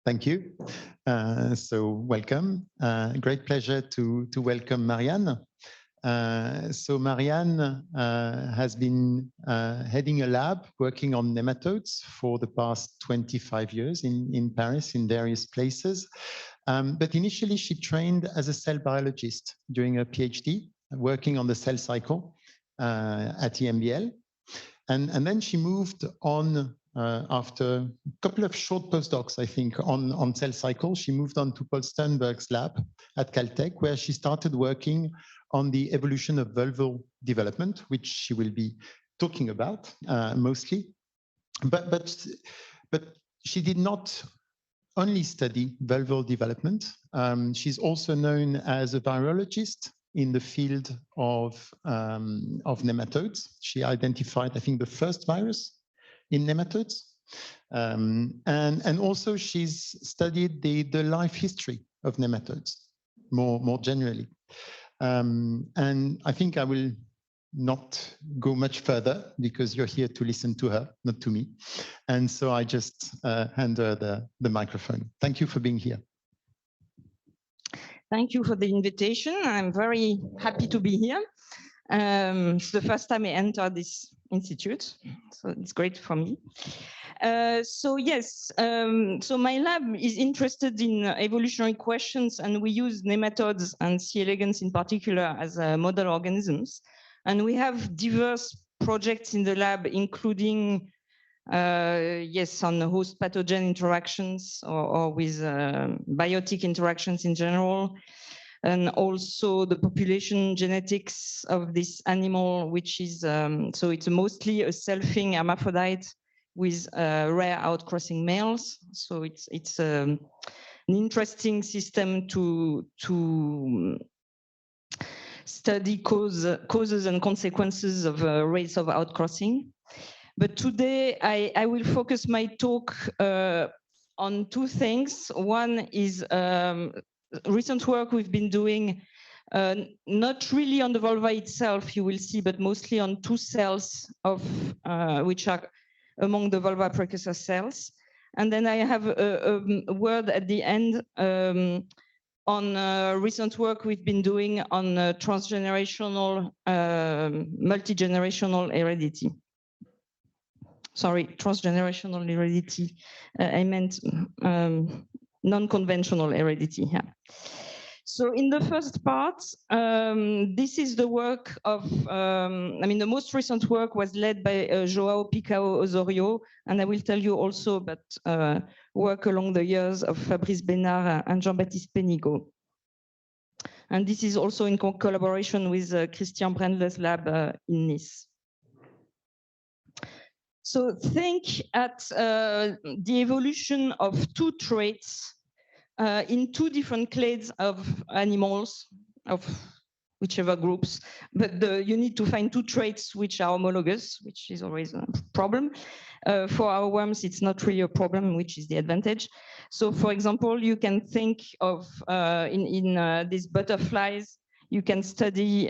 Thank you. So welcome. Great pleasure to welcome Marie-Anne. So Marie-Anne has been heading a lab working on nematodes for the past 25 years in Paris, in various places. But initially, she trained as a cell biologist during her PhD, working on the cell cycle at EMBL. And then she moved on after a couple of short postdocs, I think, on cell cycle. She moved on to Paul Sternberg's lab at Caltech, where she started working on the evolution of vulval development, which she will be talking about mostly. But she did not only study vulval development. She's also known as a virologist in the field of nematodes. She identified, I think, the first virus in nematodes. And also she's studied the life history of nematodes more generally. And I think I will not go much further because you're here to listen to her, not to me. And so I just hand her the microphone. Thank you for being here. Thank you for the invitation. I'm very happy to be here. It's the first time I enter this institute, so it's great for me. So yes, so my lab is interested in evolutionary questions, and we use nematodes and C. elegans in particular as model organisms. And we have diverse projects in the lab, including yes, on host pathogen interactions or with biotic interactions in general, and also the population genetics of this animal, which is, so it's mostly a selfing hermaphrodite with rare outcrossing males. So it's an interesting system to study causes and consequences of rates of outcrossing. But today I will focus my talk on two things. One is recent work we've been doing, not really on the vulva itself, you will see, but mostly on two cells of which are among the vulva precursor cells. And then I have a word at the end on recent work we've been doing on transgenerational, multi-generational heredity. Sorry, transgenerational heredity. I meant non-conventional heredity here. So in the first part, this is the work of, I mean, the most recent work was led by João Picao Osorio, and I will tell you also about work along the years of Fabrice Bénard and Jean-Baptiste Pénigaud. And this is also in collaboration with Christian Brendler's lab in Nice. So think at the evolution of two traits in two different clades of animals, of whichever groups, but you need to find two traits which are homologous, which is always a problem. For our worms, it's not really a problem, which is the advantage. So for example, you can think of, in these butterflies, you can study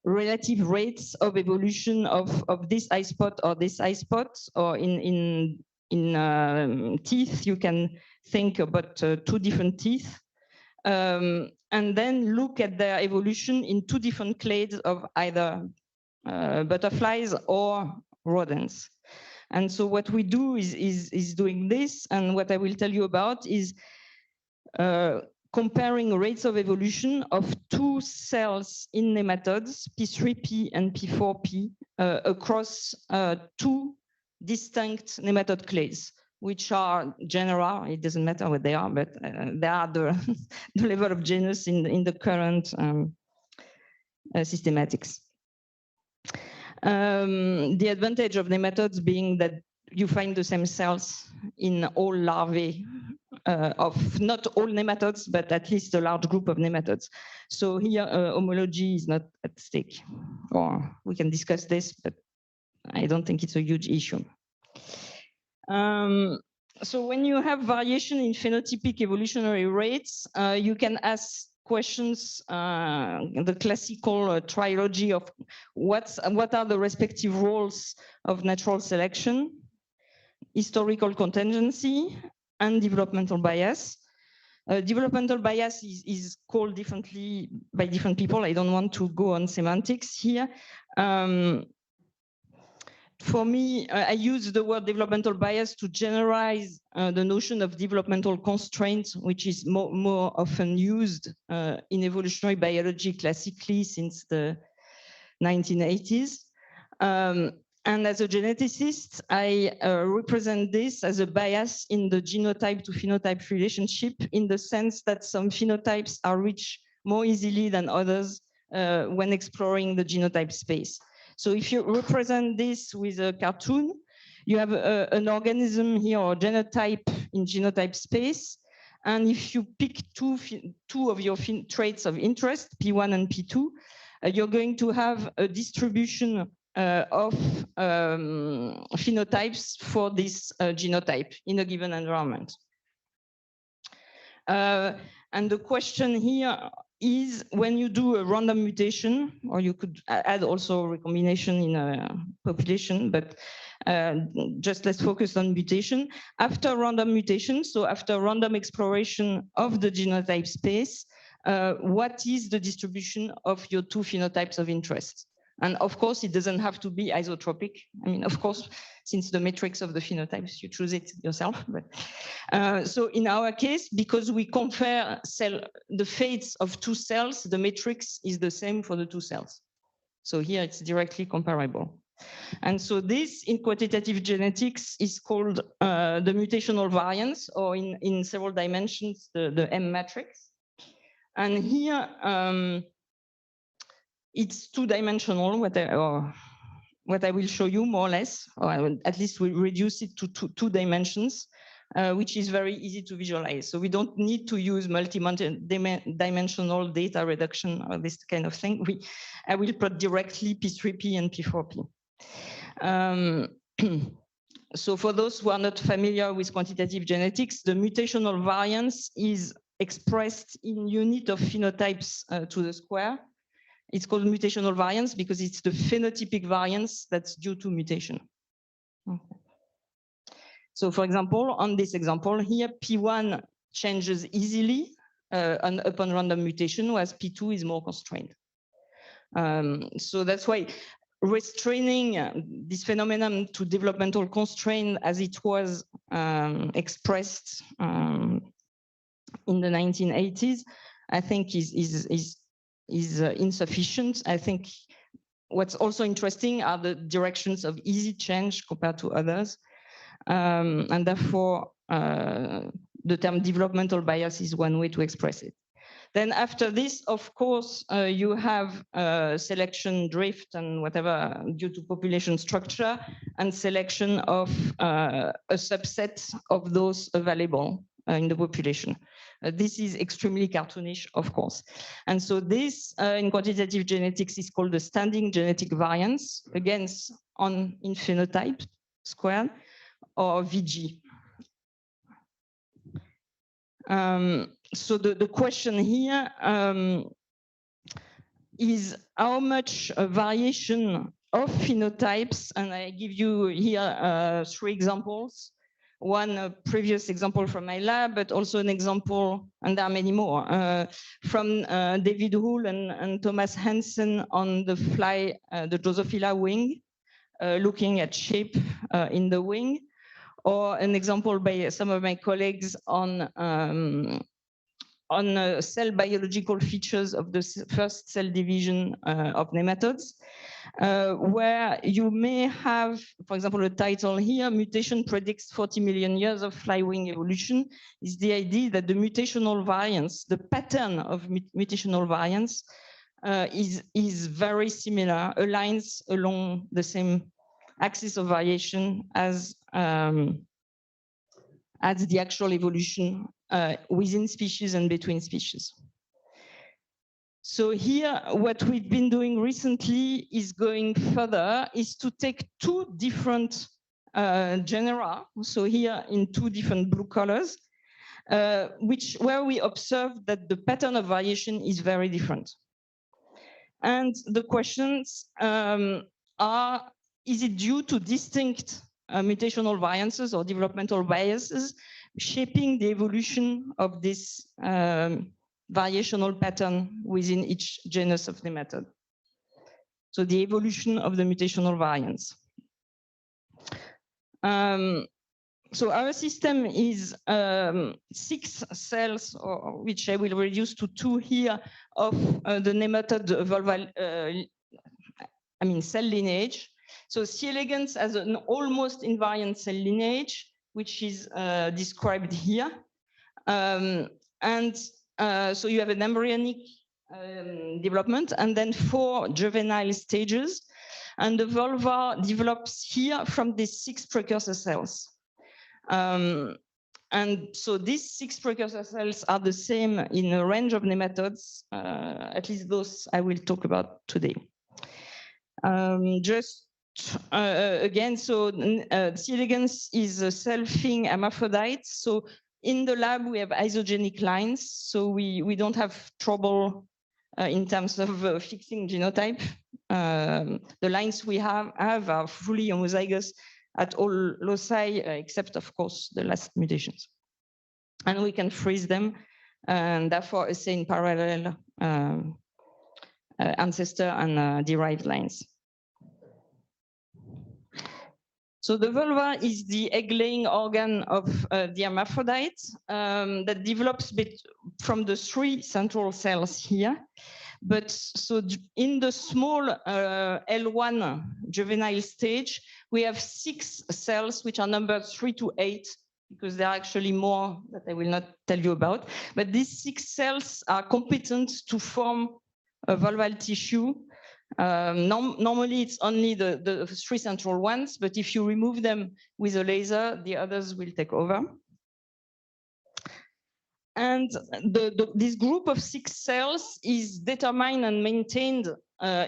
relative rates of evolution of this eye spot or this eye spot, or in teeth, you can think about two different teeth, and then look at their evolution in two different clades of either butterflies or rodents. And so what we do is doing this, and what I will tell you about is comparing rates of evolution of two cells in nematodes, P3P and P4P, across two distinct nematode clades. which are genera. It doesn't matter what they are, but they are the, the level of genus in the current systematics. The advantage of nematodes being that you find the same cells in all larvae of not all nematodes, but at least a large group of nematodes. So here, homology is not at stake. Or we can discuss this, but I don't think it's a huge issue. So when you have variation in phenotypic evolutionary rates, you can ask questions, the classical trilogy of what are the respective roles of natural selection, historical contingency, and developmental bias. Developmental bias is called differently by different people. I don't want to go on semantics here. For me, I use the word developmental bias to generalize the notion of developmental constraints, which is more often used in evolutionary biology classically since the 1980s. And as a geneticist, I represent this as a bias in the genotype to phenotype relationship, in the sense that some phenotypes are reached more easily than others when exploring the genotype space. So if you represent this with a cartoon, you have an organism here or genotype in genotype space. And if you pick two of your traits of interest, P1 and P2, you're going to have a distribution of phenotypes for this genotype in a given environment. And the question here is, when you do a random mutation, or you could add also recombination in a population, but just let's focus on mutation. After random mutation, so after random exploration of the genotype space, what is the distribution of your two phenotypes of interest? And of course, it doesn't have to be isotropic. I mean, of course, since the matrix of the phenotypes, you choose it yourself. But, so in our case, because we compare the fates of two cells, the matrix is the same for the two cells. So here it's directly comparable. And so this in quantitative genetics is called the mutational variance, or in several dimensions, the M matrix. And here, it's two-dimensional, what I will show you more or less, or at least we reduce it to two dimensions, which is very easy to visualize. So we don't need to use multi-dimensional data reduction or this kind of thing. I will plot directly P3P and P4P. So for those who are not familiar with quantitative genetics, the mutational variance is expressed in unit of phenotypes to the square. It's called mutational variance because it's the phenotypic variance that's due to mutation. Okay. So for example, on this example here, P1 changes easily upon random mutation, whereas P2 is more constrained. So that's why restraining this phenomenon to developmental constraint as it was expressed in the 1980s, I think is insufficient. I think what's also interesting are the directions of easy change compared to others. And therefore, the term developmental bias is one way to express it. Then after this, of course, you have selection drift and whatever due to population structure and selection of a subset of those available in the population. This is extremely cartoonish, of course. And so this in quantitative genetics is called the standing genetic variance, again, in phenotype squared, or VG. So the question here is how much variation of phenotypes, and I give you here 3 examples. One previous example from my lab, but also an example, and there are many more, from David Hull and Thomas Hansen on the fly, the Drosophila wing, looking at shape in the wing, or an example by some of my colleagues on on cell biological features of the first cell division of nematodes, where you may have, for example, a title here, mutation predicts 40 million years of flywing evolution, is the idea that the mutational variance, the pattern of mutational variance is very similar, aligns along the same axis of variation as the actual evolution within species and between species. So here, what we've been doing recently is going further, is to take two different genera, so here in two different blue colors, where we observe that the pattern of variation is very different. And the questions are, is it due to distinct mutational variances or developmental biases shaping the evolution of this variational pattern within each genus of nematode? So the evolution of the mutational variance. So our system is 6 cells, which I will reduce to 2 here, of the nematode cell lineage. So C. elegans has an almost invariant cell lineage, which is described here. So you have an embryonic development and then 4 juvenile stages. And the vulva develops here from these 6 precursor cells. And so these 6 precursor cells are the same in a range of nematodes, at least those I will talk about today. Again, so C. elegans is a selfing hermaphrodite. So in the lab, we have isogenic lines. So we don't have trouble in terms of fixing genotype. The lines we have are fully homozygous at all loci, except, of course, the last mutations. And we can freeze them and therefore assay in parallel ancestor and derived lines. So the vulva is the egg-laying organ of the hermaphrodite that develops from the 3 central cells here. But so in the small L1 juvenile stage, we have 6 cells which are numbered 3 to 8, because there are actually more that I will not tell you about. But these 6 cells are competent to form a vulval tissue. Normally, it's only the 3 central ones, but if you remove them with a laser, the others will take over. And this group of 6 cells is determined and maintained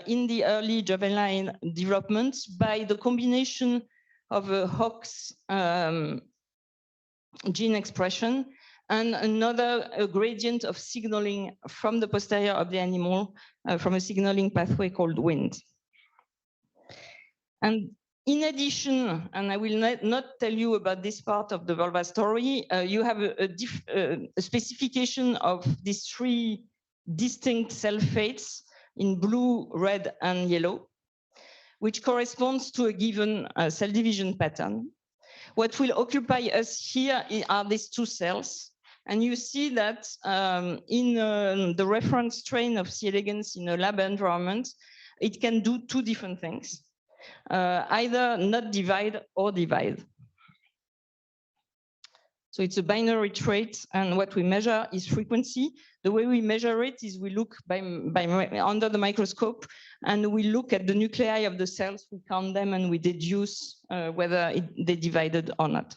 in the early juvenile development by the combination of a Hox gene expression and a gradient of signaling from the posterior of the animal from a signaling pathway called Wind. And in addition, and I will not tell you about this part of the vulva story, you have a specification of these 3 distinct cell fates in blue, red, and yellow, which corresponds to a given cell division pattern. What will occupy us here are these 2 cells. And you see that in the reference strain of C. elegans in a lab environment, it can do 2 different things. Either not divide or divide. So it's a binary trait, and what we measure is frequency. The way we measure it is we look under the microscope, and we look at the nuclei of the cells, we count them, and we deduce whether they divided or not.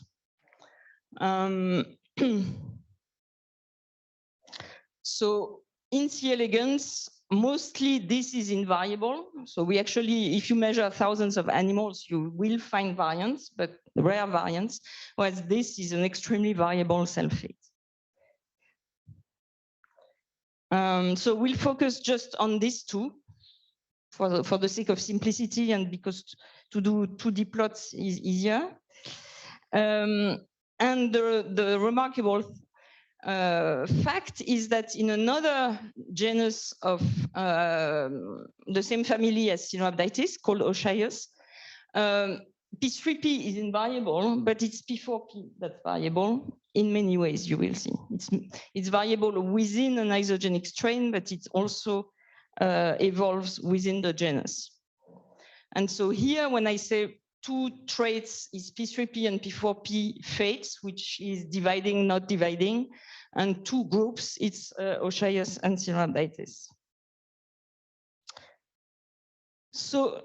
So in C. elegans, mostly this is invariable. So we actually, if you measure thousands of animals, you will find variants, but rare variants, whereas this is an extremely variable cell fate. So we'll focus just on these 2 for the sake of simplicity and because to do 2D plots is easier. And the remarkable fact is that in another genus of the same family as Caenorhabditis, called Ochias, P3P is invariable, but it's P4P that's variable in many ways, you will see. It's variable within an isogenic strain, but it also evolves within the genus. And so here, when I say two traits is P3P and P4P fates, which is dividing, not dividing, and two groups, it's Oshayus and Synrhabditis. So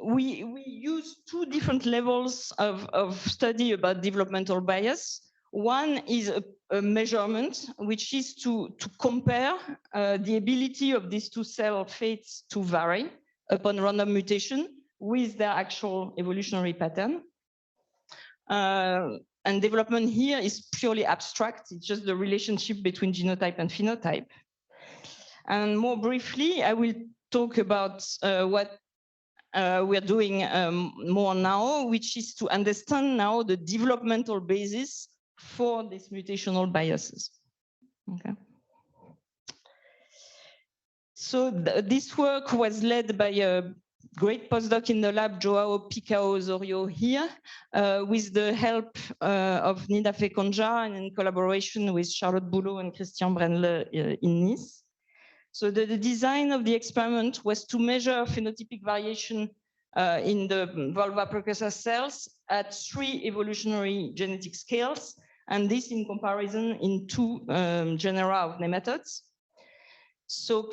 we use two different levels of study about developmental bias. One is a measurement, which is to compare the ability of these two cell fates to vary upon random mutation with their actual evolutionary pattern. And development here is purely abstract. It's just the relationship between genotype and phenotype. And more briefly, I will talk about what we're doing more now, which is to understand now the developmental basis for these mutational biases. Okay. So this work was led by a great postdoc in the lab, Joao Picao Osorio here, with the help of Nida Fekonja and in collaboration with Charlotte Boulot and Christian Brenle in Nice. So the design of the experiment was to measure phenotypic variation in the vulva precursor cells at 3 evolutionary genetic scales, and this in comparison in 2 genera of nematodes. So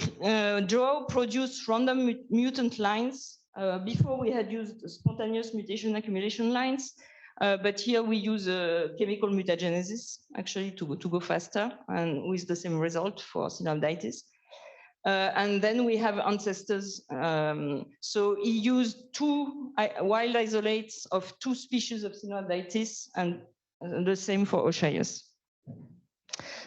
Joao produced random mutant lines. Before we had used spontaneous mutation accumulation lines, but here we use chemical mutagenesis actually to go faster and with the same result for Synrhabditis. And then we have ancestors. So he used 2 wild isolates of 2 species of Synrhabditis and the same for Oshayus.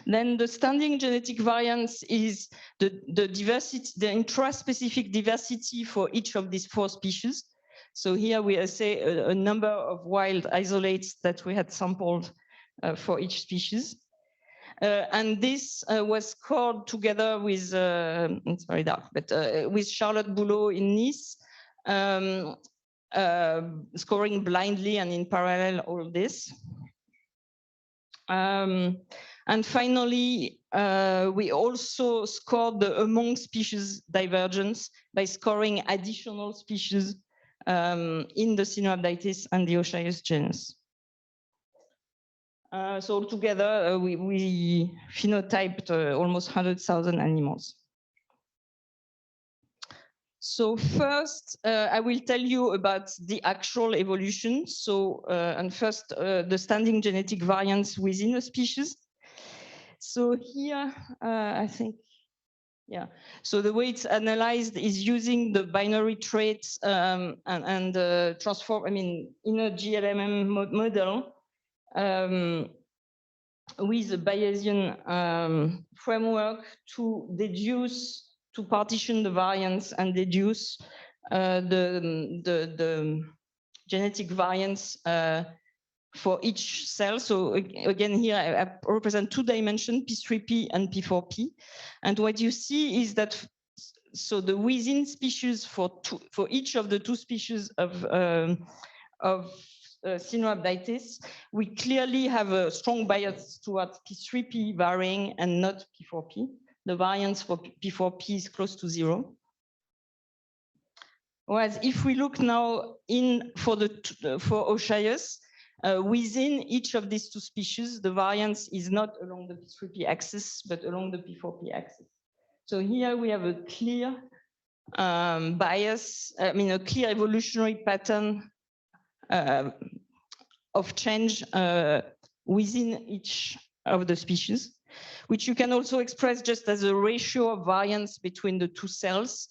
Then the standing genetic variance is the diversity, the intraspecific diversity for each of these 4 species. So here we say a number of wild isolates that we had sampled for each species. And this was scored together with, it's very dark, but with Charlotte Boulot in Nice, scoring blindly and in parallel all of this. And finally, we also scored the among species divergence by scoring additional species in the Synrhabditis and the Oshayus genus. So altogether, we phenotyped almost 100,000 animals. So first, I will tell you about the actual evolution. So, and first, the standing genetic variance within a species. So here, I think, yeah. So the way it's analyzed is using the binary traits and transform, I mean, in a GLMM model with a Bayesian framework to deduce, to partition the variance and deduce the genetic variance for each cell. So again, here I represent 2 dimensions, P3P and P4P. And what you see is that, so the within species for each of the 2 species of Synrhabditis, we clearly have a strong bias towards P3P varying and not P4P. The variance for P4P is close to 0. Whereas if we look now for Oshayus, within each of these 2 species, the variance is not along the P3P axis, but along the P4P axis. So here we have a clear bias, I mean, a clear evolutionary pattern of change within each of the species, which you can also express just as a ratio of variance between the 2 cells,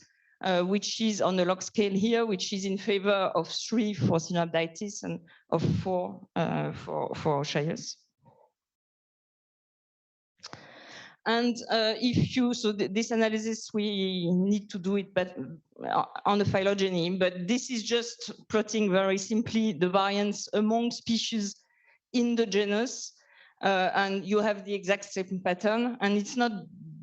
which is on the log scale here, which is in favor of 3 for Synrhabditis and of 4 for Oshayus. And so this analysis, we need to do it on the phylogeny, but this is just plotting very simply the variance among species in the genus, and you have the exact same pattern, and it's not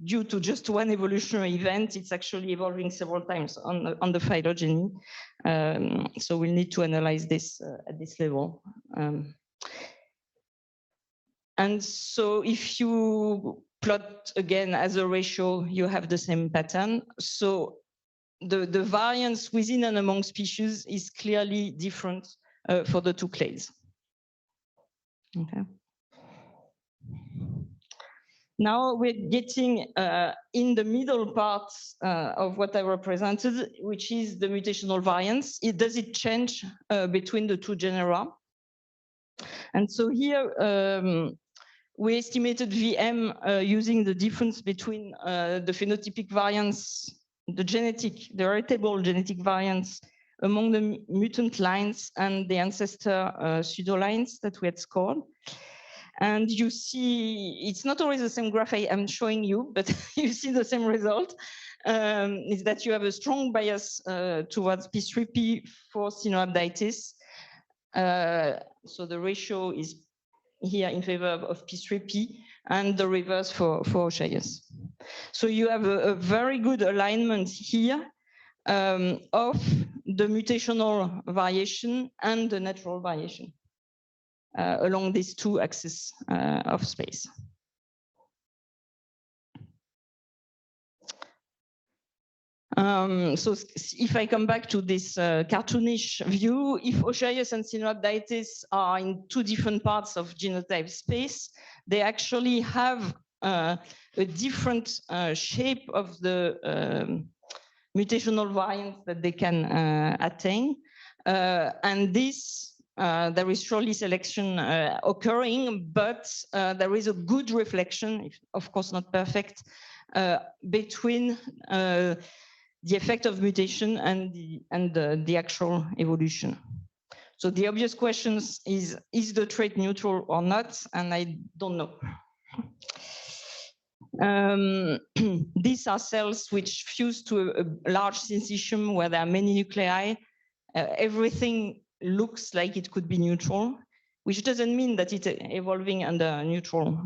due to just one evolutionary event. It's actually evolving several times on the phylogeny. So we'll need to analyze this at this level. And so if you plot again as a ratio, you have the same pattern. So the variance within and among species is clearly different for the two clades. Okay. Now we're getting in the middle part of what I represented, which is the mutational variance. Does it change between the two genera? And so here we estimated VM using the difference between the phenotypic variance, the heritable genetic variance among the mutant lines and the ancestor pseudolines that we had scored. And you see, it's not always the same graph I'm showing you, but you see the same result, is that you have a strong bias towards P3P for Cenoabditis. So the ratio is here in favor of P3P and the reverse for Oshayas. So you have a very good alignment here of the mutational variation and the natural variation along these two axes of space. So if I come back to this cartoonish view, if Oshayas and Cenoabditis are in two different parts of genotype space, they actually have a different shape of the mutational variance that they can attain. And this there is surely selection occurring, but there is a good reflection, of course not perfect, between the effect of mutation and the actual evolution. So the obvious question is the trait neutral or not? And I don't know. These are cells which fuse to a large syncytium where there are many nuclei. Everything looks like it could be neutral, which doesn't mean that it's evolving under a neutral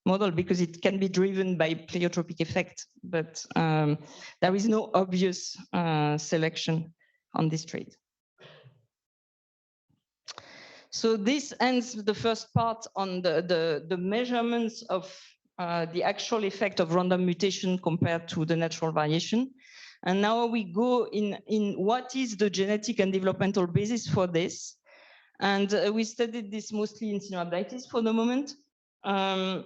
model, because it can be driven by pleiotropic effect, but there is no obvious selection on this trait. So this ends the first part on the measurements of the actual effect of random mutation compared to the natural variation. And now we go in what is the genetic and developmental basis for this. And we studied this mostly in Cenoabditis for the moment. And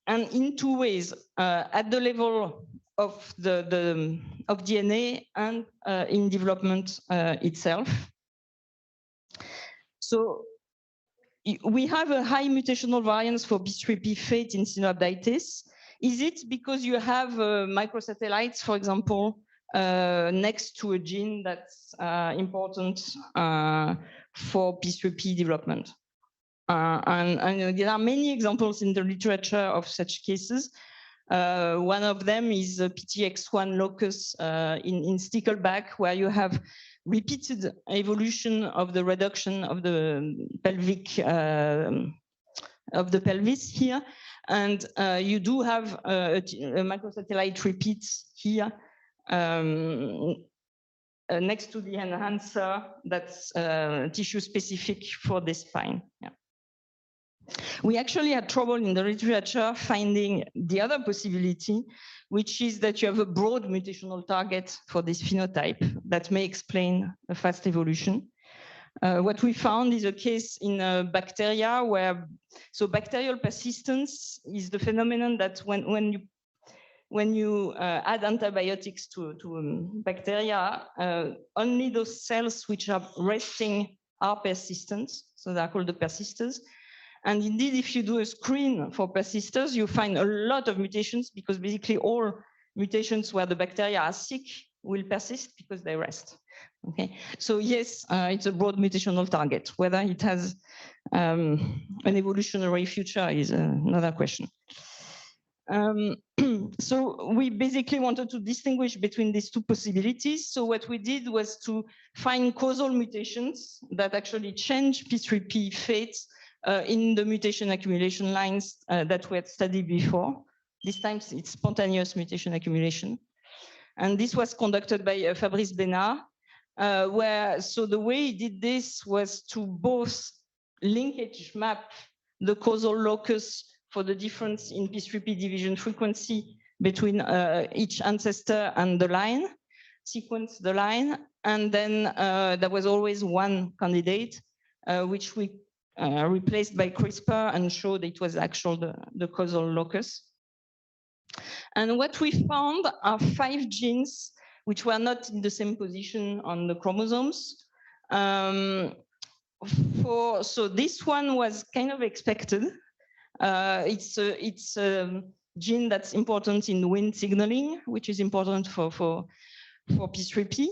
in two ways, at the level of of DNA and in development itself. So we have a high mutational variance for P3P fate in Cenoabditis. Is it because you have microsatellites, for example, next to a gene that's important for P3P development? And there are many examples in the literature of such cases. One of them is PTX1 locus in stickleback, where you have repeated evolution of the reduction of the pelvic of the pelvis here. And you do have a microsatellite repeats here next to the enhancer that's tissue specific for the spine. Yeah. We actually had trouble in the literature finding the other possibility, which is that you have a broad mutational target for this phenotype that may explain a fast evolution. What we found is a case in bacteria where, so bacterial persistence is the phenomenon that when you add antibiotics to bacteria, only those cells which are resting are persistent. So they are called the persisters. And indeed, if you do a screen for persisters, you find a lot of mutations, because basically all mutations where the bacteria are sick will persist because they rest. Okay, so yes, it's a broad mutational target. Whether it has an evolutionary future is another question. So we basically wanted to distinguish between these two possibilities. So what we did was to find causal mutations that actually change P3P fate in the mutation accumulation lines that we had studied before. This time it's spontaneous mutation accumulation. And this was conducted by Fabrice Bénard, so the way he did this was to both linkage map the causal locus for the difference in p3p division frequency between each ancestor and the line, sequence the line, and then there was always one candidate, which we replaced by CRISPR and showed it was actually the causal locus. And what we found are 5 genes which were not in the same position on the chromosomes. So this one was kind of expected. It's a gene that's important in Wnt signaling, which is important for p3p.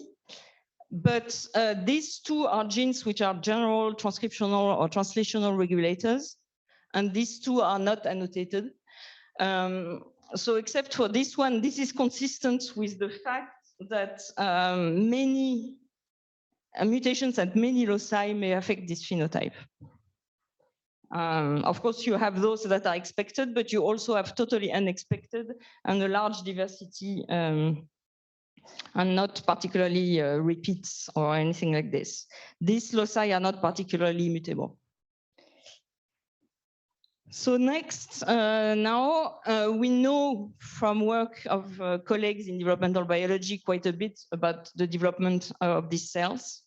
But these 2 are genes which are general transcriptional or translational regulators, and these 2 are not annotated. So except for this one, this is consistent with the fact that many mutations at many loci may affect this phenotype. Of course, you have those that are expected, but you also have totally unexpected and a large diversity and not particularly repeats or anything like this. These loci are not particularly mutable. So next, now we know from work of colleagues in developmental biology quite a bit about the development of these cells.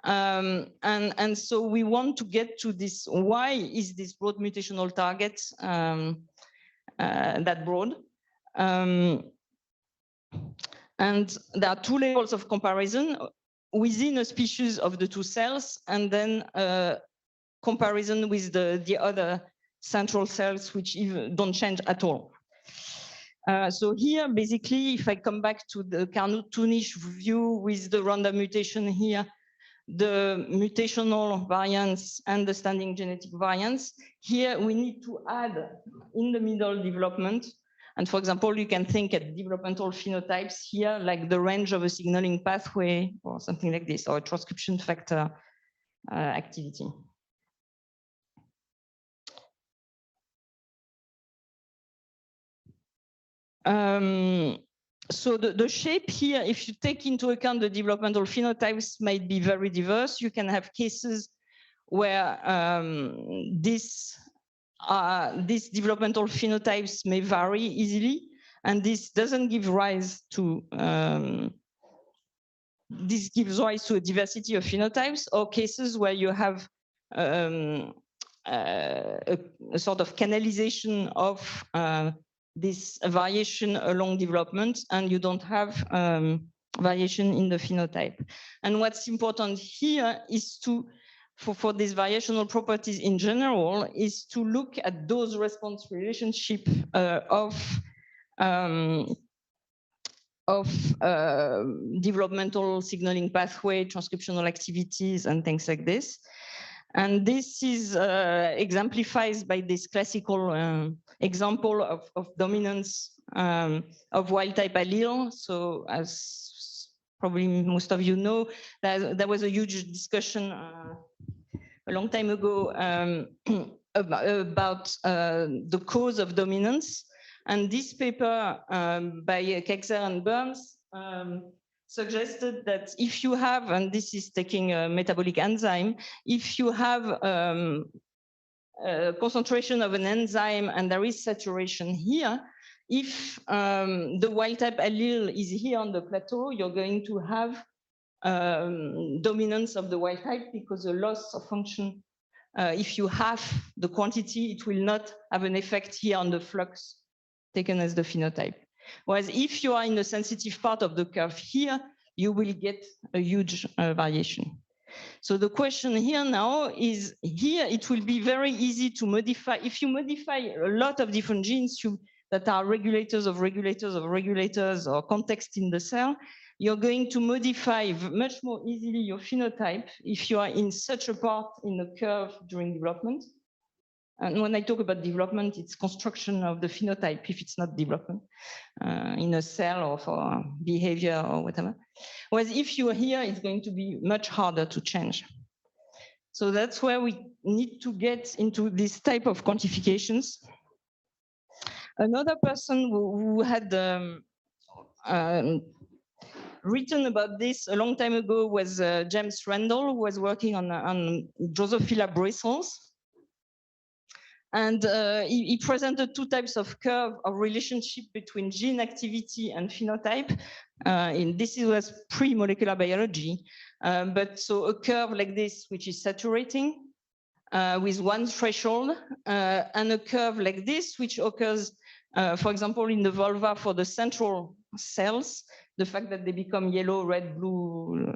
And so we want to get to this, why is this broad mutational target that broad? And there are 2 levels of comparison within a species of the 2 cells, and then comparison with the other central cells which even don't change at all. So here, basically, if I come back to the cartoonish view with the random mutation here, the mutational variance and the standing genetic variance, here we need to add in the middle development. And for example, you can think at developmental phenotypes here, like the range of a signaling pathway or something like this, or a transcription factor activity. So the shape here, if you take into account the developmental phenotypes, might be very diverse. You can have cases where these developmental phenotypes may vary easily, and this doesn't give rise to this gives rise to a diversity of phenotypes, or cases where you have a sort of canalization of this variation along development, and you don't have variation in the phenotype. And what's important here is to, for these variational properties in general, is to look at dose response relationship of developmental signaling pathway, transcriptional activities, and things like this. And this is exemplifies by this classical example of dominance of wild-type allele. So as probably most of you know, there was a huge discussion a long time ago about the cause of dominance. And this paper by Kexer and Burns suggested that if you have, and this is taking a metabolic enzyme, if you have a concentration of an enzyme and there is saturation here, if the wild-type allele is here on the plateau, you're going to have dominance of the wild-type, because the loss of function, if you have the quantity, it will not have an effect here on the flux taken as the phenotype. Whereas if you are in the sensitive part of the curve here, you will get a huge variation. So the question here now is, here it will be very easy to modify. If you modify a lot of different genes that are regulators of regulators of regulators or context in the cell, you're going to modify much more easily your phenotype if you are in such a part in the curve during development. And when I talk about development, it's construction of the phenotype if it's not development in a cell or for behavior or whatever. Whereas if you are here, it's going to be much harder to change. So that's where we need to get into this type of quantifications. Another person who had written about this a long time ago was James Randall, who was working on Drosophila brucens. And he presented two types of curve of relationship between gene activity and phenotype. This was pre-molecular biology. But so a curve like this, which is saturating with one threshold, and a curve like this, which occurs, for example, in the vulva for the central cells, the fact that they become yellow, red, blue,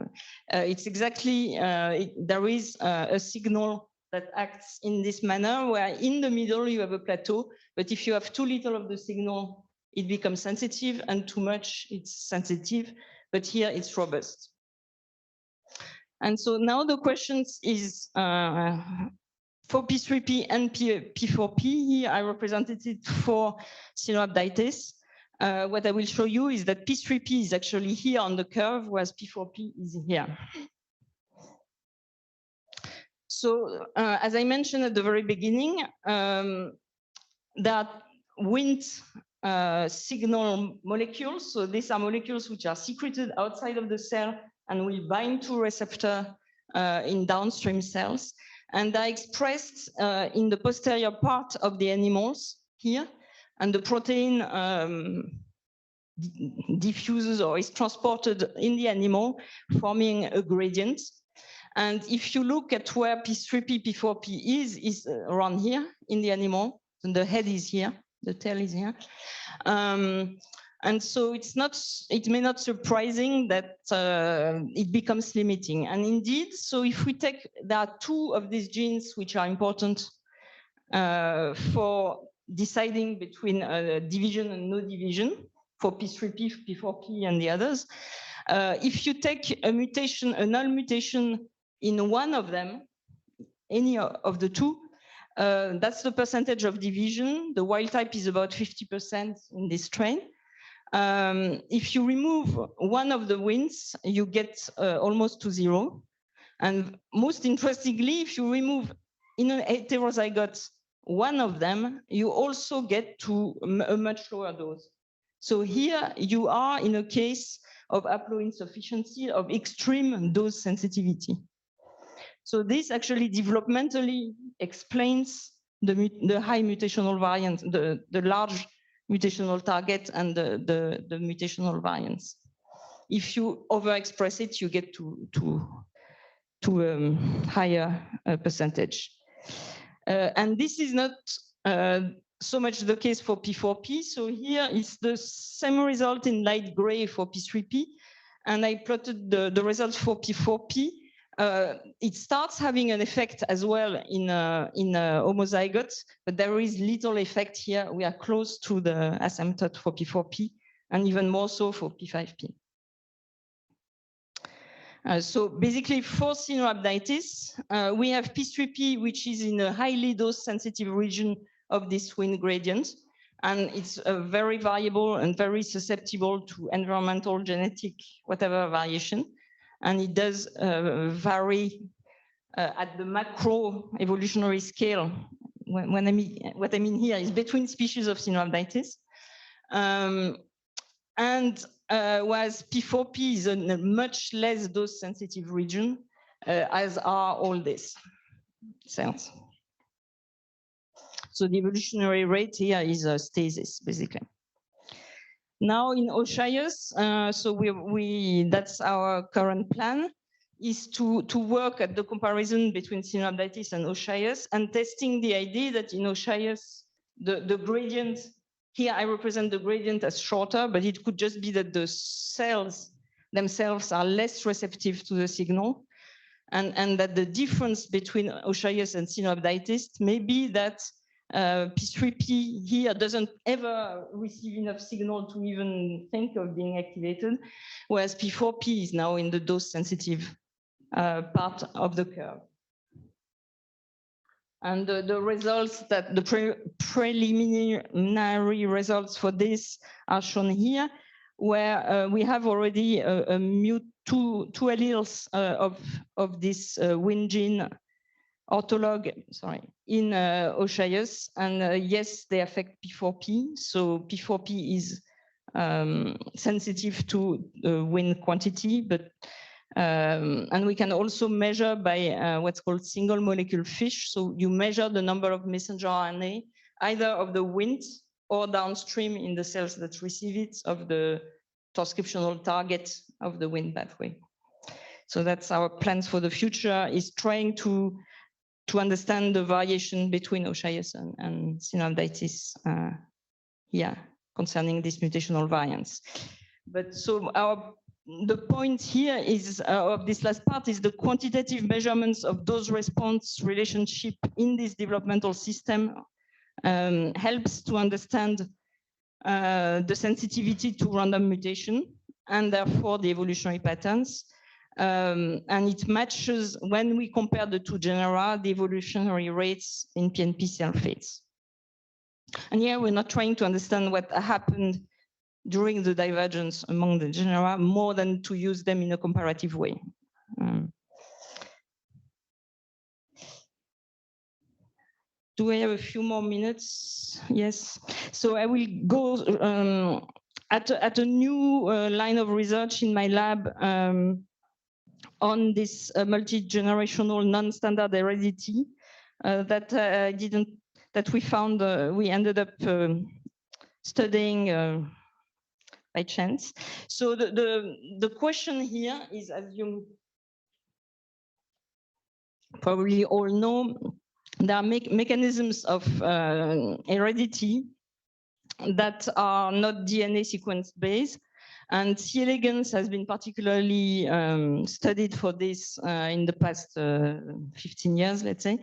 it's exactly, there is a signal that acts in this manner, where in the middle you have a plateau, but if you have too little of the signal, it becomes sensitive, and too much, it's sensitive, but here it's robust. And so now the question is, for P3P and P4P, here I represented it for Caenorhabditis. What I will show you is that P3P is actually here on the curve, whereas P4P is here. So as I mentioned at the very beginning, that Wnt signal molecules, so these are molecules which are secreted outside of the cell and will bind to receptor in downstream cells, and are expressed in the posterior part of the animals here, and the protein diffuses or is transported in the animal, forming a gradient. And if you look at where P3P, P4P is around here in the animal, and the head is here, the tail is here. And so it may not surprising that it becomes limiting. And indeed, so if we take, there are two of these genes which are important for deciding between division and no division, for P3P, P4P, and the others. If you take a mutation, a null mutation in one of them, any of the two, that's the percentage of division. The wild type is about 50% in this strain. If you remove one of the Wts, you get almost to zero. And most interestingly, if you remove in an heterozygote one of them, you also get to a much lower dose. So here you are in a case of haploinsufficiency, of extreme dose sensitivity. So this actually developmentally explains the high mutational variant, the large mutational target and the mutational variance. If you overexpress it, you get to a higher percentage. And this is not so much the case for P4P. So here is the same result in light gray for P3P. And I plotted the results for P4P. It starts having an effect as well in homozygotes, but there is little effect here. We are close to the asymptote for P4P, and even more so for P5P. So basically for Caenorhabditis, we have P3P, which is in a highly dose-sensitive region of this Wnt gradient, and it's very variable and very susceptible to environmental, genetic, whatever variation. And it does vary at the macro evolutionary scale. What I mean here is between species of Caenorhabditis. Whereas P4P is in a much less dose-sensitive region, as are all these cells. So the evolutionary rate here is a stasis, basically. Now in Oshayus, so that's our current plan, is to work at the comparison between Caenorhabditis and Oshayus, and testing the idea that in Oshayus, the gradient, here I represent the gradient as shorter, but it could just be that the cells themselves are less receptive to the signal, and that the difference between Oshayus and Caenorhabditis may be that P3P here doesn't ever receive enough signal to even think of being activated, whereas P4P is now in the dose-sensitive part of the curve. And the results, that the preliminary results for this are shown here, where we have already two alleles of this Wnt gene ortholog, sorry, in Oshayus, and yes, they affect P4P. So P4P is sensitive to wind quantity, but and we can also measure by what's called single molecule fish. So you measure the number of messenger RNA, either of the wind or downstream in the cells that receive it of the transcriptional target of the wind pathway. So that's our plans for the future, is trying to understand the variation between Oshayus and synalditis concerning this mutational variance. But so the point here is of this last part is the quantitative measurements of dose response relationship in this developmental system helps to understand the sensitivity to random mutation and therefore the evolutionary patterns. And it matches, when we compare the two genera, the evolutionary rates in PNP cell fates. And here we're not trying to understand what happened during the divergence among the genera, more than to use them in a comparative way. Do I have a few more minutes? Yes. So I will go at a new line of research in my lab on this multi-generational non-standard heredity that we found, we ended up studying by chance. So the question here is, as you probably all know, there are mechanisms of heredity that are not DNA sequence based. And C. elegans has been particularly studied for this in the past 15 years, let's say.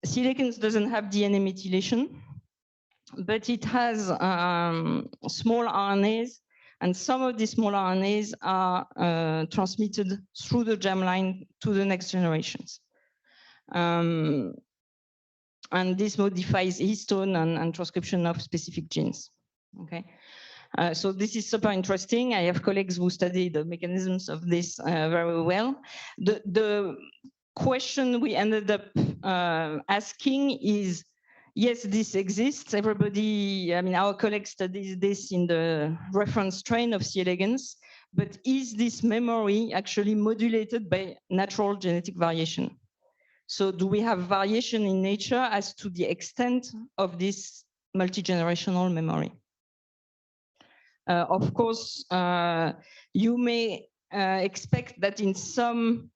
C. elegans doesn't have DNA methylation, but it has small RNAs, and some of these small RNAs are transmitted through the germline to the next generations. And this modifies histone and transcription of specific genes. Okay. So this is super interesting. I have colleagues who study the mechanisms of this very well. The question we ended up asking is, yes, this exists. Everybody, I mean, our colleagues studies this in the reference strain of C. elegans, but is this memory actually modulated by natural genetic variation? So do we have variation in nature as to the extent of this multi-generational memory? Of course, you may expect that in some,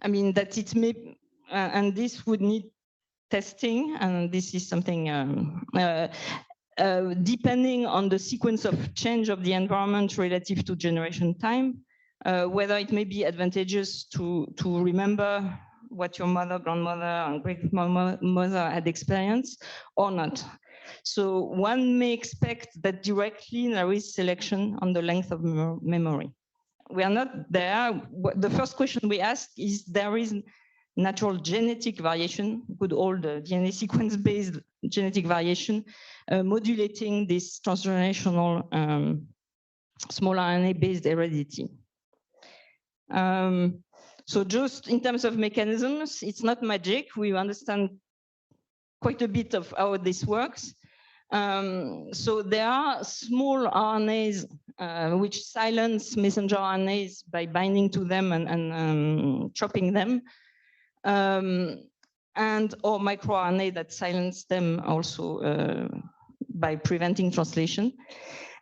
I mean, that it may, and this would need testing, and this is something, depending on the sequence of change of the environment relative to generation time, whether it may be advantageous to remember what your mother, grandmother, and great-grandmother had experienced or not. So one may expect that directly there is selection on the length of memory. We are not there. The first question we ask is, there is natural genetic variation, good old DNA sequence-based genetic variation, modulating this transgenerational small RNA-based heredity. So just in terms of mechanisms, it's not magic. We understand quite a bit of how this works. So there are small RNAs which silence messenger RNAs by binding to them and chopping them, and or microRNA that silence them also by preventing translation.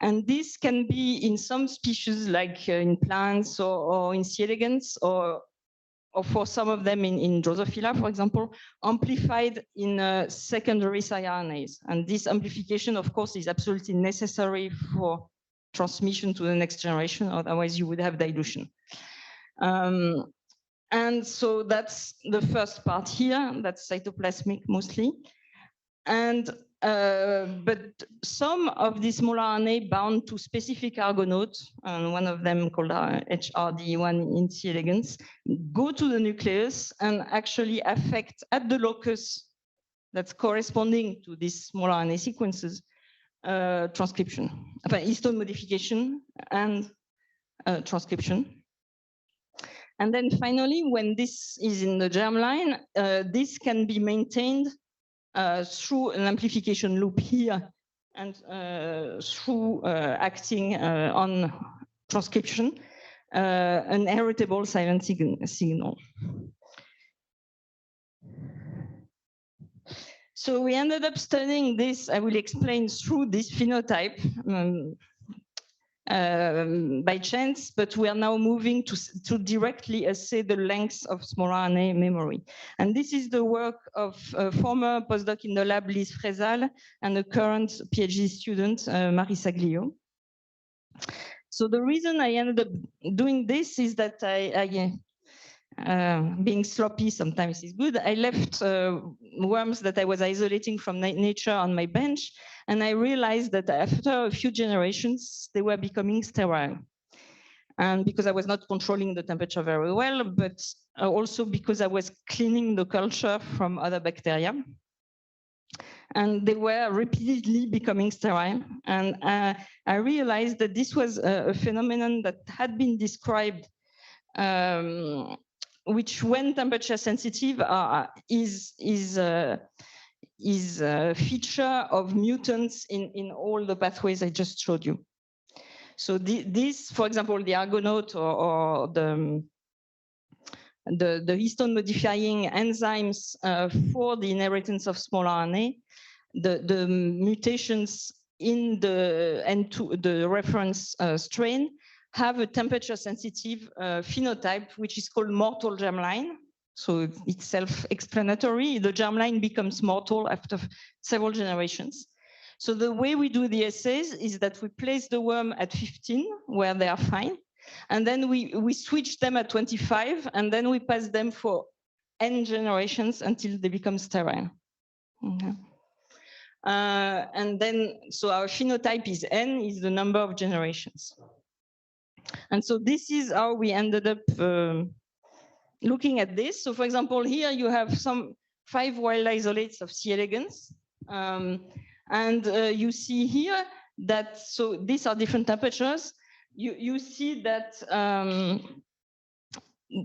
And this can be in some species, like in plants or in C. elegans, or for some of them in Drosophila, for example, amplified in secondary siRNAs. And this amplification, of course, is absolutely necessary for transmission to the next generation, otherwise you would have dilution. And so that's the first part here, that's cytoplasmic mostly. And but some of these small RNA bound to specific argonauts, and one of them called HRD1 in C. elegans, go to the nucleus and actually affect at the locus that's corresponding to these small RNA sequences, transcription, histone modification and transcription. And then finally, when this is in the germline, this can be maintained through an amplification loop here and through acting on transcription, an heritable silent signal. So we ended up studying this, I will explain, through this phenotype by chance, but we are now moving to directly assay the length of small RNA memory. And this is the work of a former postdoc in the lab, Lise Fresal, and a current PhD student, Marie Saglio. So the reason I ended up doing this is that being sloppy sometimes is good. I left worms that I was isolating from nature on my bench, and I realized that after a few generations, they were becoming sterile. And because I was not controlling the temperature very well, but also because I was cleaning the culture from other bacteria. And they were repeatedly becoming sterile. And I realized that this was a phenomenon that had been described which, when temperature sensitive, is a feature of mutants in all the pathways I just showed you. So this, for example, the Argonaute or the histone modifying enzymes for the inheritance of small RNA, the mutations in the N2, the reference strain, have a temperature-sensitive phenotype, which is called mortal germline. So it's self-explanatory. The germline becomes mortal after several generations. So the way we do the assays is that we place the worm at 15, where they are fine, and then we switch them at 25, and then we pass them for n generations until they become sterile. Okay. And then, so our phenotype is n, is the number of generations. And so this is how we ended up looking at this. So for example, here you have some 5 wild isolates of C. elegans. And you see here that, so these are different temperatures. You see that,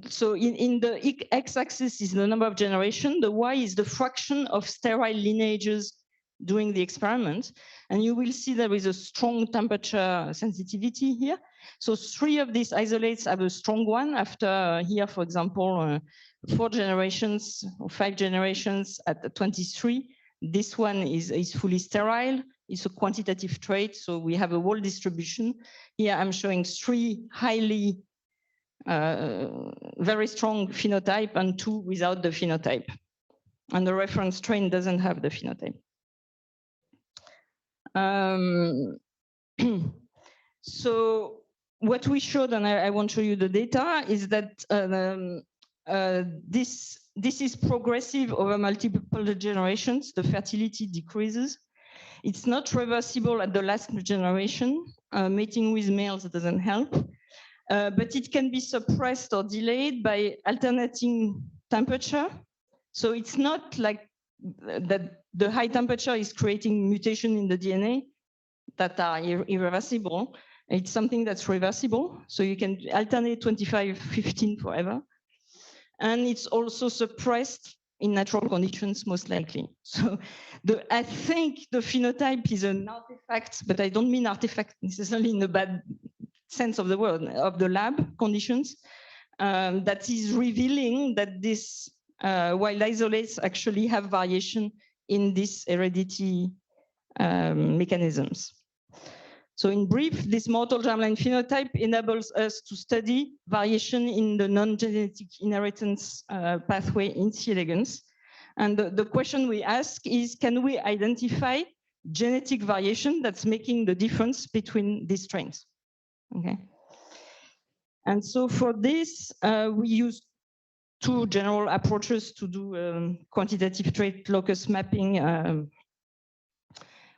so in the x-axis is the number of generations, the y is the fraction of sterile lineages during the experiment. And you will see there is a strong temperature sensitivity here. So 3 of these isolates have a strong one after here, for example, 4 generations or 5 generations at 23. This one is fully sterile. It's a quantitative trait, so we have a whole distribution. Here I'm showing 3 highly, very strong phenotype and 2 without the phenotype. And the reference strain doesn't have the phenotype. So what we showed, and I won't show you the data, is that this is progressive over multiple generations. The fertility decreases. It's not reversible at the last generation. Mating with males doesn't help. But it can be suppressed or delayed by alternating temperature. So it's not like that the high temperature is creating mutation in the DNA that are irreversible. It's something that's reversible. So you can alternate 25, 15 forever. And it's also suppressed in natural conditions, most likely. So I think the phenotype is an artifact, but I don't mean artifact necessarily in a bad sense of the word, of the lab conditions, that is revealing that this wild isolates actually have variation in these heredity mechanisms. So in brief, this mortal germline phenotype enables us to study variation in the non-genetic inheritance pathway in C. elegans. And the question we ask is, can we identify genetic variation that's making the difference between these strains? Okay. And so for this, we use 2 general approaches to do quantitative trait locus mapping.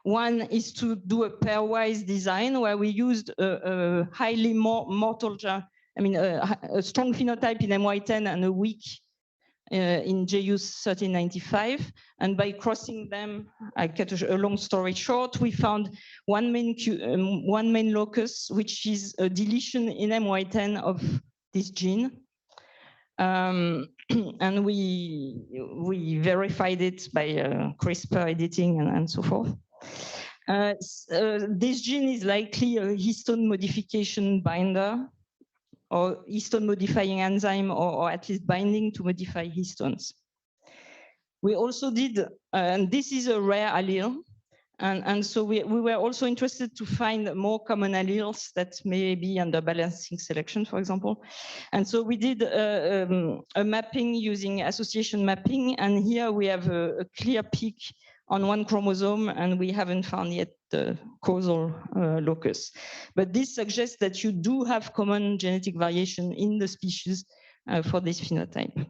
One is to do a pairwise design where we used a highly mortal, a strong phenotype in MY10 and a weak in JUS 1395. And by crossing them, I cut a long story short, we found one main locus, which is a deletion in MY10 of this gene. And we verified it by CRISPR editing and so forth. This gene is likely a histone modification binder or histone modifying enzyme, or at least binding to modify histones. We also did, and this is a rare allele, and so we were also interested to find more common alleles that may be under balancing selection, for example. And so we did a mapping using association mapping, and here we have a clear peak on one chromosome, and we haven't found yet the causal locus. But this suggests that you do have common genetic variation in the species for this phenotype.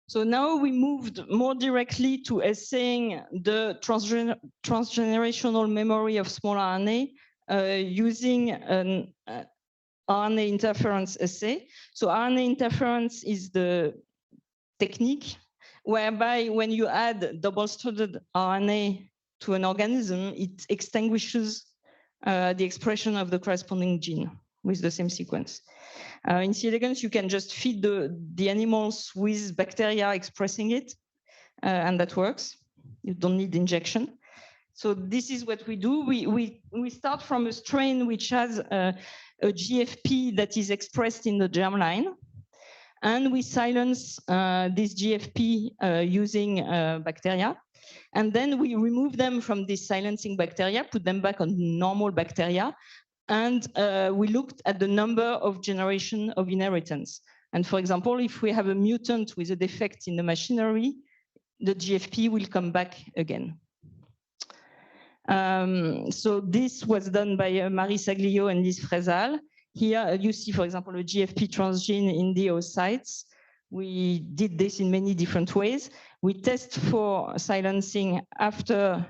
So now we moved more directly to assaying the transgenerational memory of small RNA using an RNA interference assay. So RNA interference is the technique whereby when you add double-stranded RNA to an organism, it extinguishes the expression of the corresponding gene with the same sequence. In C. elegans, you can just feed the animals with bacteria expressing it, and that works. You don't need injection. So this is what we do. We start from a strain which has a GFP that is expressed in the germline, and we silence this GFP using bacteria. And then we remove them from this silencing bacteria, put them back on normal bacteria, and we looked at the number of generation of inheritance. And for example, if we have a mutant with a defect in the machinery, the GFP will come back again. So this was done by Marie Saglio and Lise Fresal. Here you see, for example, a GFP transgene in the oocytes. We did this in many different ways. We test for silencing after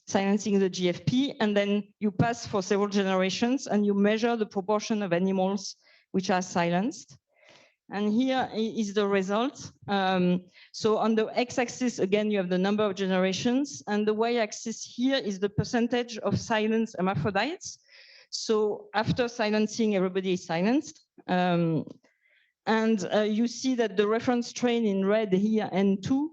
silencing the GFP, and then you pass for several generations and you measure the proportion of animals which are silenced. And here is the result. So on the x-axis, again, you have the number of generations, and the y-axis here is the percentage of silenced hermaphrodites. So after silencing, everybody is silenced. And you see that the reference strain in red here, N2,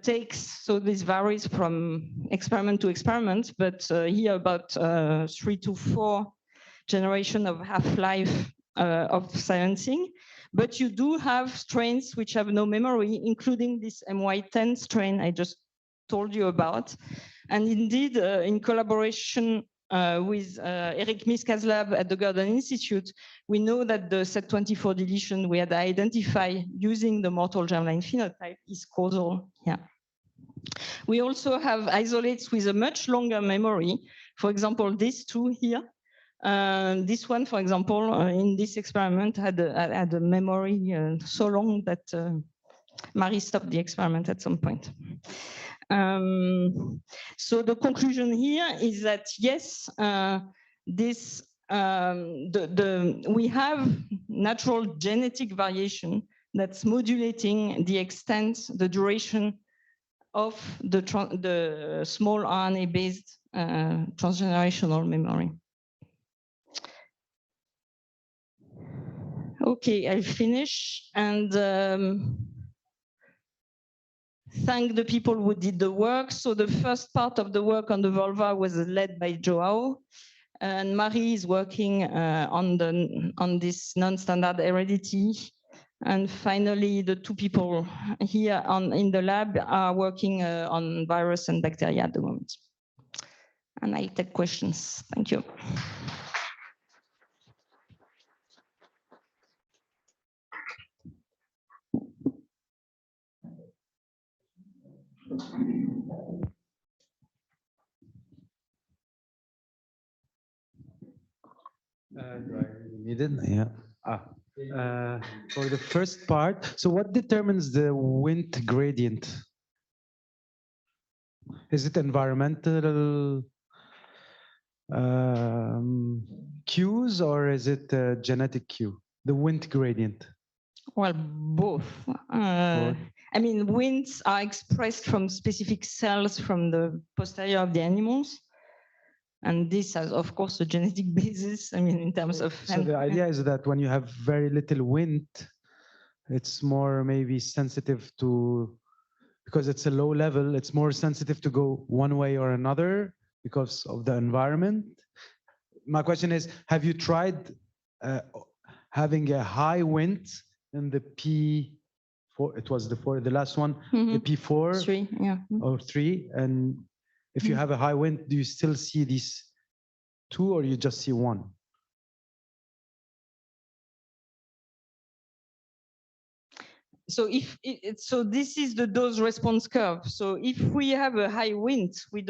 takes, so this varies from experiment to experiment, but here about 3 to 4 generation of half-life of silencing. But you do have strains which have no memory, including this MY10 strain I just told you about. And indeed, in collaboration with Eric Miska's lab at the Gordon Institute, we know that the set24 deletion we had identified using the mortal germline phenotype is causal. Yeah. We also have isolates with a much longer memory. For example, these two here. This one, for example, in this experiment had a memory so long that Marie stopped the experiment at some point. So the conclusion here is that yes, we have natural genetic variation that's modulating the extent, the duration of the small RNA-based transgenerational memory. Okay, I'll finish and thank the people who did the work. So the first part of the work on the vulva was led by Joao, and Marie is working on this non-standard heredity. And finally, the two people here in the lab are working on virus and bacteria at the moment. And I take questions. Thank you. Do I need it? Yeah. For the first part, so what determines the Wnt gradient? Is it environmental cues or is it a genetic cue? The Wnt gradient? Well, both. I mean, Wnt are expressed from specific cells from the posterior of the animals. And this has, of course, a genetic basis. I mean, in terms of. So the idea is that when you have very little wind, it's more maybe sensitive to, because it's a low level, it's more sensitive to go one way or another because of the environment. My question is, have you tried having a high wind in the P4, it was the last one, the P4 3, yeah. or 3, and if you have a high wind, do you still see these 2 or you just see 1? So so this is the dose response curve. So if we have a high wind, we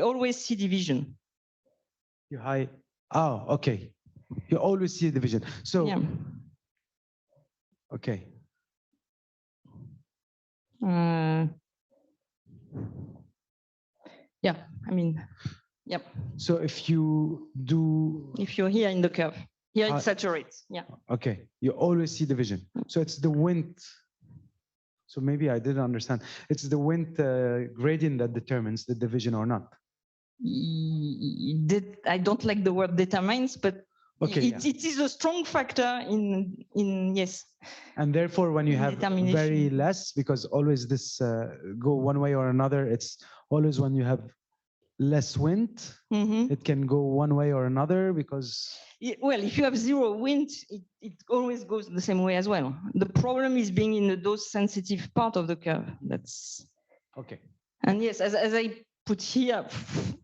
always see division. You high, oh, okay. You always see division. So, yeah. Okay. Yeah, I mean, yep. So if you're here in the curve, here it saturates, yeah. Okay, you always see division. So it's the wind. So maybe I didn't understand. It's the wind gradient that determines the division or not. I don't like the word determines, but okay, it is a strong factor in yes. And therefore, when you have very less, because always this go one way or another, it's always when you have less wind, it can go one way or another because. Well, if you have 0 wind, it always goes the same way as well. The problem is being in the dose sensitive part of the curve. That's okay. And yes, as I put here,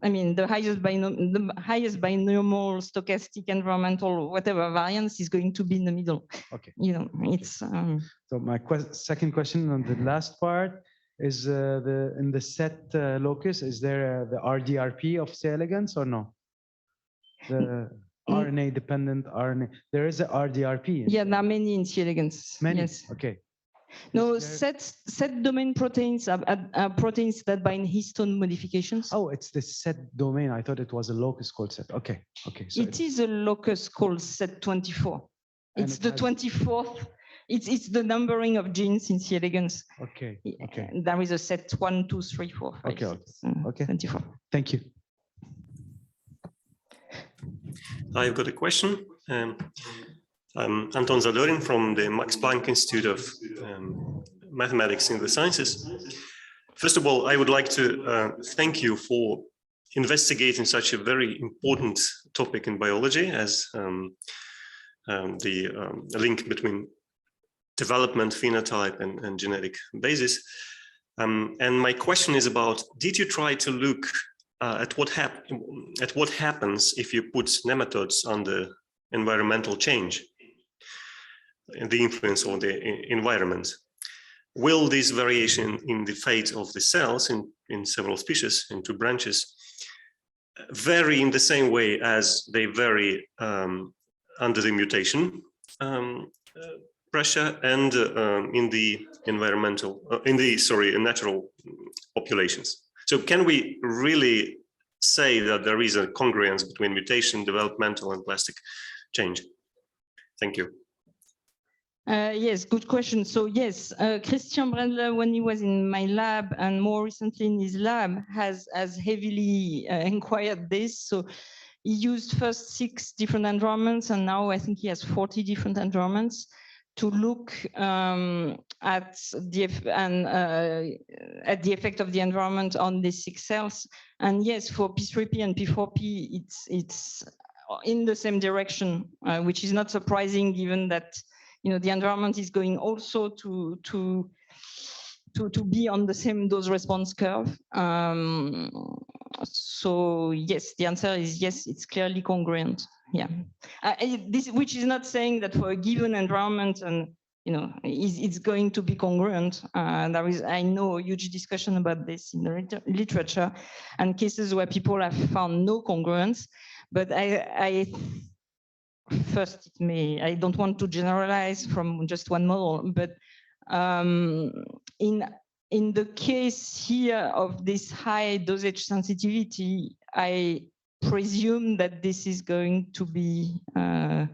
I mean, the highest binomial stochastic environmental whatever variance is going to be in the middle. Okay. You know, it's. So my second question on the last part is in the set locus, is there the RDRP of C. elegans or no? The RNA dependent RNA. There is a RDRP. Yeah, there are many in C. elegans. Many. Yes. Okay. No, set domain proteins are proteins that bind histone modifications. Oh, it's the set domain. I thought it was a locus called set. Okay. Okay. So it is a locus called set 24. It's the 24th. It's the numbering of genes in C. elegans. Okay. Okay. There is a set 1, 2, 3, 4, 5, okay. 6, okay. 24. Thank you. I've got a question. I'm Anton Zadorin from the Max Planck Institute of Mathematics in the Sciences. First of all, I would like to thank you for investigating such a very important topic in biology as the link between development, phenotype, and genetic basis. And my question is about, did you try to look at what happens if you put nematodes under environmental change and the influence of the environment? Will this variation in the fate of the cells in several species, in 2 branches, vary in the same way as they vary under the mutation pressure and in the natural populations? So can we really say that there is a congruence between mutation, developmental, and plastic change? Thank you. Yes, good question. So yes, Christian Brendler, when he was in my lab and more recently in his lab, has heavily inquired this. So he used first 6 different environments, and now I think he has 40 different environments to look at the effect of the environment on these 6 cells. And yes, for P3P and P4P, it's in the same direction, which is not surprising given that the environment is going also to be on the same dose response curve. So yes, the answer is yes, it's clearly congruent. Yeah, which is not saying that for a given environment and it's going to be congruent. There is, I know, a huge discussion about this in the literature and cases where people have found no congruence. But I don't want to generalize from just one model, but in the case here of this high dosage sensitivity, I presume that this is going to be a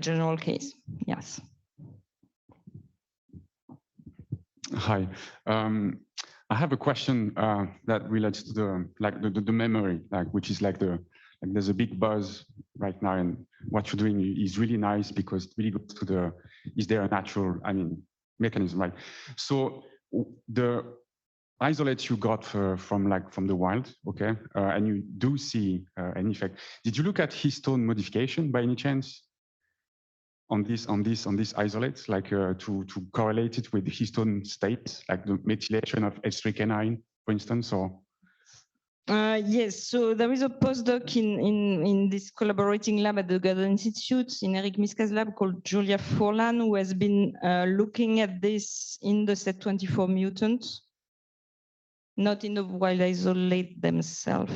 general case. Yes. Hi. I have a question that relates to the memory, which is there's a big buzz right now, and what you're doing is really nice because it really goes to is there a natural, mechanism, right? So the isolates you got from the wild, okay, and you do see an effect. Did you look at histone modification by any chance on these isolates, to correlate it with the histone state, like the methylation of H3K9, for instance, or? Yes, so there is a postdoc in this collaborating lab at the Goethe Institute in Eric Miska's lab called Julia Forlan, who has been looking at this in the SET24 mutants, not in the wild isolate themselves,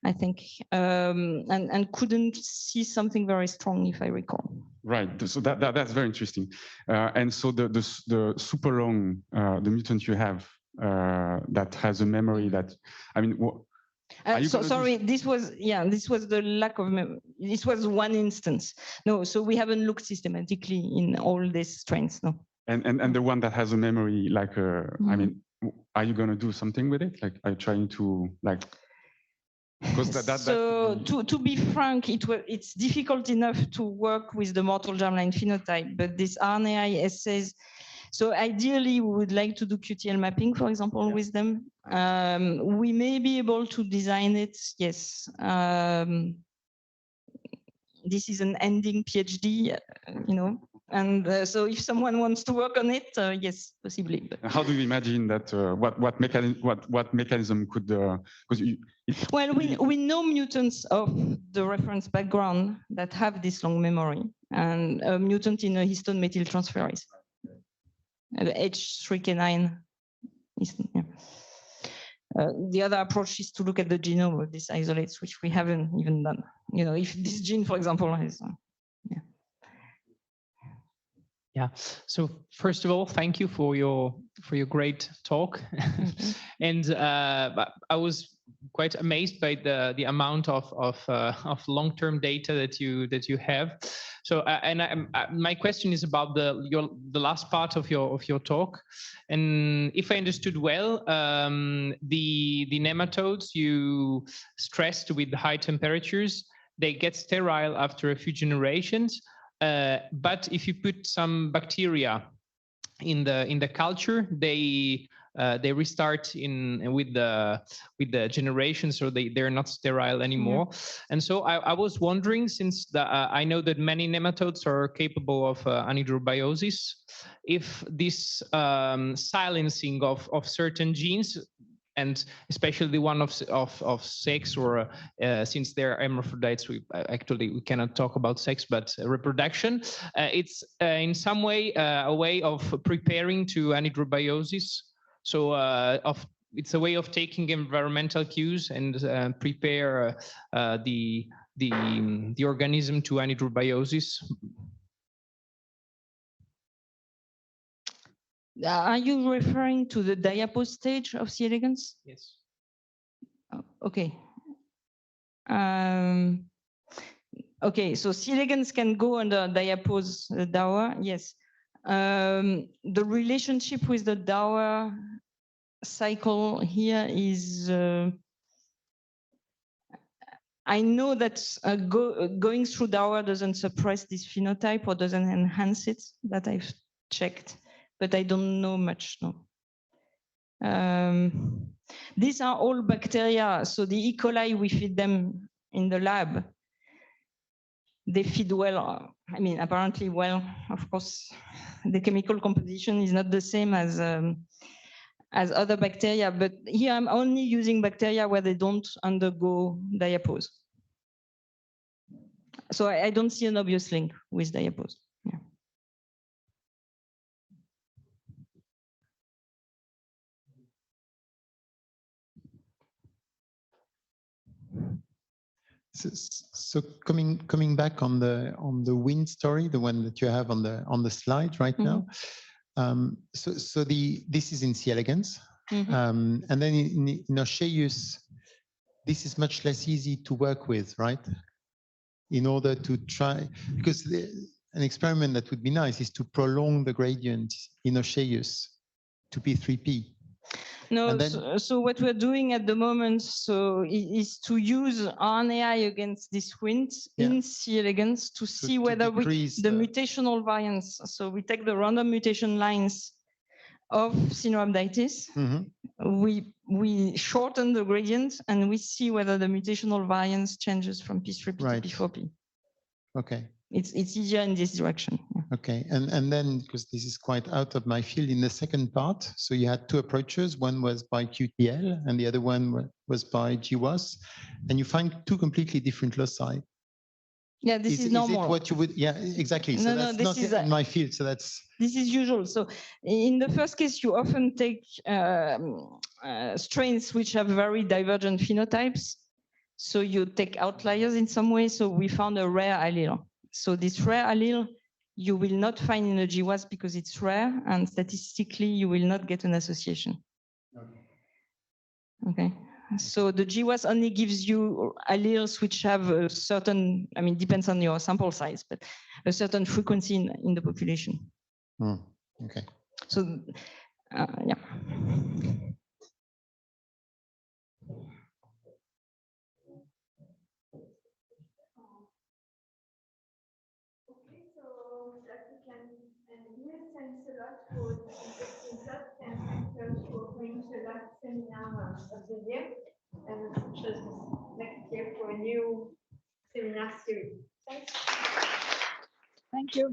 I think, and couldn't see something very strong, if I recall. Right, so that's very interesting. And so the super long, the mutant you have that has a memory that, sorry, this was the lack of memory. This was one instance. No, so we haven't looked systematically in all these strains. No. And the one that has a memory, are you going to do something with it? Are you trying to Because to be frank, it's difficult enough to work with the mortal germline phenotype, but this RNAi assays. So ideally, we would like to do QTL mapping, for example, with them. We may be able to design it. Yes. This is an ending PhD, And so if someone wants to work on it, yes, possibly. But. How do you imagine that? What mechanism could? Well, we know mutants of the reference background that have this long memory, and a mutant in a histone methyltransferase, H3K9. The other approach is to look at the genome of these isolates, which we haven't even done. If this gene, for example, is. Yeah. So first of all, thank you for your great talk, and I was quite amazed by the amount of long-term data that you have. So my question is about the last part of your talk, and if I understood well, the nematodes you stressed with high temperatures, they get sterile after a few generations. But if you put some bacteria in the culture, they restart with the generation, so they're not sterile anymore. And so I was wondering, since I know that many nematodes are capable of anhydrobiosis, if this silencing of certain genes, and especially the one of sex, or since they're hermaphrodites, we cannot talk about sex, but reproduction. It's in some way a way of preparing to anhydrobiosis. So it's a way of taking environmental cues and prepare the organism to anhydrobiosis. Are you referring to the diapause stage of C. elegans? Yes. Oh, okay. Okay, so C. elegans can go under diapause Dauer. Yes. The relationship with the Dauer cycle here is. I know that going through Dauer doesn't suppress this phenotype or doesn't enhance it. That I've checked. But I don't know much, no. These are all bacteria. So the E. coli, we feed them in the lab. They feed well. Apparently well. Of course, the chemical composition is not the same as other bacteria. But here I'm only using bacteria where they don't undergo diapause. So I don't see an obvious link with diapause. Yeah. So coming back on the wind story, the one that you have on the slide right now. This is in C. elegans, and then in Oceus, this is much less easy to work with, right? In order to try, because an experiment that would be nice is to prolong the gradient in Oceus to P3P. No, And then- so what we're doing at the moment is to use RNAi against this Wnt in C. elegans to see whether the mutational variants. So we take the random mutation lines of Cinorhabditis. We shorten the gradient and we see whether the mutational variance changes from P3P to P4P. Okay. It's easier in this direction. Okay, and then, because this is quite out of my field, in the second part, so you had two approaches. One was by QTL and the other one was by GWAS, and you find two completely different loci. Yeah, this is normal. Is it what you would? Yeah, exactly. So that's not in my field. So that's. This is usual. So in the first case, you often take strains which have very divergent phenotypes. So you take outliers in some way. So we found a rare allele. So this rare allele, you will not find in a GWAS because it's rare, and statistically, you will not get an association. Okay. So the GWAS only gives you alleles which have a certain, I mean, depends on your sample size, but a certain frequency in the population. Okay. So, yeah. Thanks a lot for the interesting talk, and thanks for bringing the last seminar of the year, and just next year for a new seminar series. Thanks. Thank you.